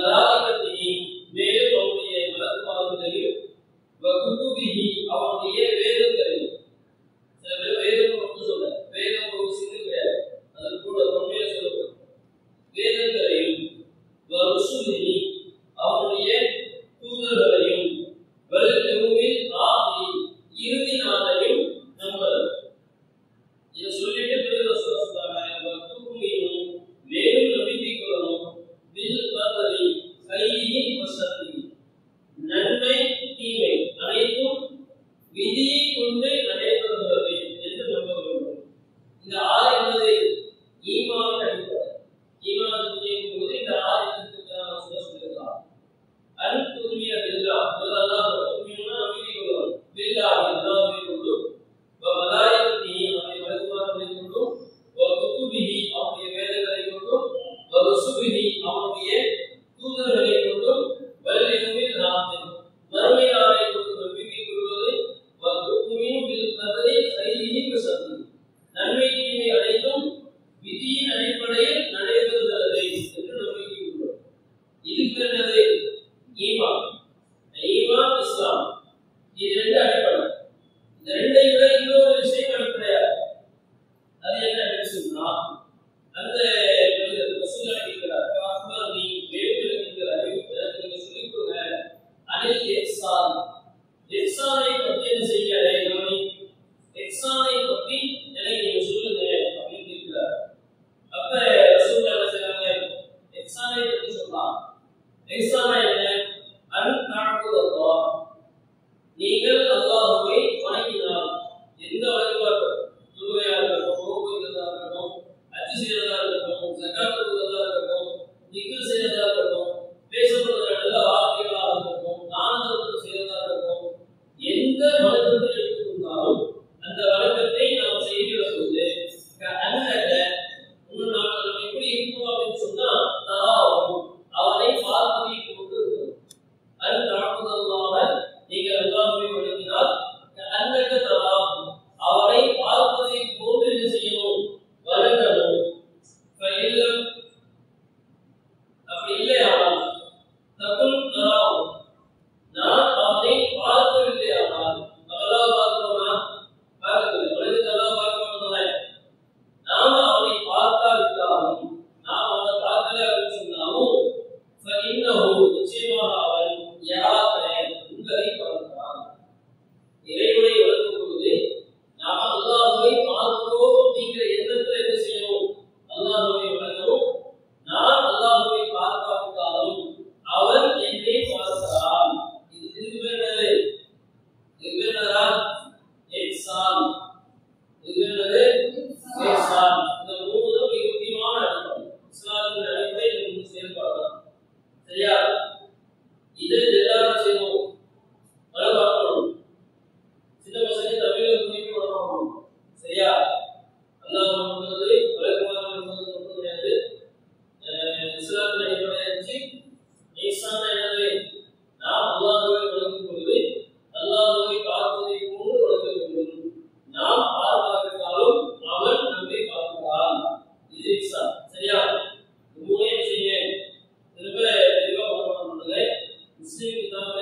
மலாயிகத்திஹி மேலும் அவருடைய மலக்குமார்களையும் வகுதுபிஹி அவருடைய வேதங்களையும். சில பேர் வேதம் மட்டும் சொல்ற, வேதம் ஒரு சிறு கிடையாது, அது கூட தொன்மையில சொல்லப்படும் வேதங்களையும் வருசுலிஹி அவருடைய தூதர்களையும் வல்யௌமில் ஆகிர் இறுதி நாளையும் நம்புறது. இதை சொல்லிட்டு பிறகு ரசூலுல்லாஹி ஸல்லல்லாஹு அலைஹி வஸல்லம் மேலும் நம்பிக்கை கொள்ளணும். பில் கதரி கைஹி வஸர்ரி நன்மை தீமை அனைத்தும் விதியை கொண்டு நடைபெறுகிறது என்று நம்ப வேண்டும். இந்த ஆறு என்பது ஈமான் அடிப்படை. ஈமான் போது இந்த ஆறு சொல்லியிருக்கிறார். அன்துமிய பில்லாஹ் அல்லாஹ் துமியனா நம்பிக்கை கொள்ளணும். பில்லாஹ் அல்லாஹ்வை கொண்டு மலாயிகத்திஹி அவருடைய மலக்குமார்களை கொண்டும் வகுதுபிஹி அவருடைய வேதங்களை கொண்டும் வருசுலிஹி அவருடைய தூதர்களை கொண்டும் வல்யௌமில் ஆகிர் மறுமை நாளை கொண்டு நம்பிக்கை கொள்வது வதுமினு பில் கதரி கைஹி வஸர்ரி நன்மை தீமை அனைத்தும் விதியின் அடிப்படையில் நடைபெறுகிறது என்று நம்பிக்கை கொள்வது. இதுக்கு என்னது ஈமான். ஈமான் இஸ்லாம் இது ரெண்டு அடிப்படை. இந்த ரெண்டை விட இன்னொரு விஷயம் அடிப்படையாது. அது என்ன சொன்னா அந்த ரசூலுல்லாஹி கேட்கிறார், அக்பர் நீ வேதத்தில் அறிவிக்கிற நீங்க சொல்லிக் கொடுங்க அனில் இஹ்சான். இஹ்சானை பற்றி என்ன செய்யறே கவனி, இஹ்சானை பற்றி எனக்கு நீங்க சொல்லுங்க அப்படின்னு கேட்கிறார். அப்ப ரசூலுல்லாஹி என்ன செய்றாங்க, இஹ்சானை பற்றி சொல்றாங்க. இஹ்சானா என்ன? அன் தஅபுதல்லாஹ் நீங்கள் அல்லாஹ்வை வணங்கினால், எந்த வழிபாடு தொழுகையாக இருக்கட்டும், நோன்பு இருக்கிறதா இருக்கட்டும், ஹஜ் செய்யறதா இருக்கட்டும், ஜகாத் கொடுக்கிறதா இருக்கட்டும், திக்ர் செய்யறதா இருக்கட்டும், பேசப்படுகிற நல்ல வார்த்தைகளாக இருக்கட்டும், தான தர்மம் செய்யறதா இருக்கட்டும், எந்த வணக்கத்தை எடுத்துக்கொண்டாலும் அந்த வணக்கத்தை நாம் செய்கிற போது நம்ம எப்படி இருக்கும் அப்படின்னு சொன்னா தராவும் அவனை பார்ப்பதை கொண்டு இருக்கும். அது தாழ்வுதல்லாக நீங்கள் அல்லாஹ்வை வணங்கினால் அன்னக தராவும் அவனை பார்ப்பதை போன்று என்ன செய்யணும், வணங்கணும். ஃபைல்லம் அப்படி இல்லையானால் தகுல் தராவும் நான் அவனை பார்க்கவில்லையானால் அல்லாஹ் பார்க்கிறோமா, பார்க்கவில்லை, உலகத்தில் அல்லாஹ் பார்க்கிறோம். நாம அவனை பார்க்காவிட்டாலும் நாம் அவனை பார்க்கல அப்படின்னு சொன்னாலும் நிச்சயமாக அவன் உங்களை பார்க்கிறான். இறைவனை வளர்க்கும் பொழுது நாம் அல்லாஹ்வை பார்க்கிறோம் அப்படிங்கிற எண்ணத்துல என்ன செய்யணும், அல்லாஹ்வை வணங்கணும். நான் அல்லாஹ்வை பார்க்காவிட்டாலும் அவன் என்னை பார்க்கிறான். இதுக்கு பேர் என்னது? இதுக்கு பேர் என்னதா? இஹ்சான். இதுக்கு என்னது? இஹ்சான். இந்த மூணு மிக முக்கியமான அடிப்படை. இஸ்லாமின் அடிப்படை இந்த செயல்பாடு. சரியா? இது எல்லாரும் செய்வோம். வளர்க்கணும். சின்ன பசங்க தமிழ்ல புரிஞ்சு வளர்க்கணும். சரியா? அல்லாஹ் என்பது வளர்க்குமாறு என்பது மட்டும் கிடையாது. இஸ்லாமின் அடிப்படை இருந்துச்சு. இஹ்சான் என்னது? நாம் அல்லாஹ்வை வணங்கும் பொழுது அல்லாஹ்வை பார்ப்பதை போன்று வணங்க வேண்டும். நாம் பார்க்காவிட்டாலும் அவன் நம்மை பார்க்கிறான். இது இஹ்சான். சரியா? மூணே செய்ய திரும்ப தெளிவா பார்க்கணும். முஸ்லிம் கிதாப்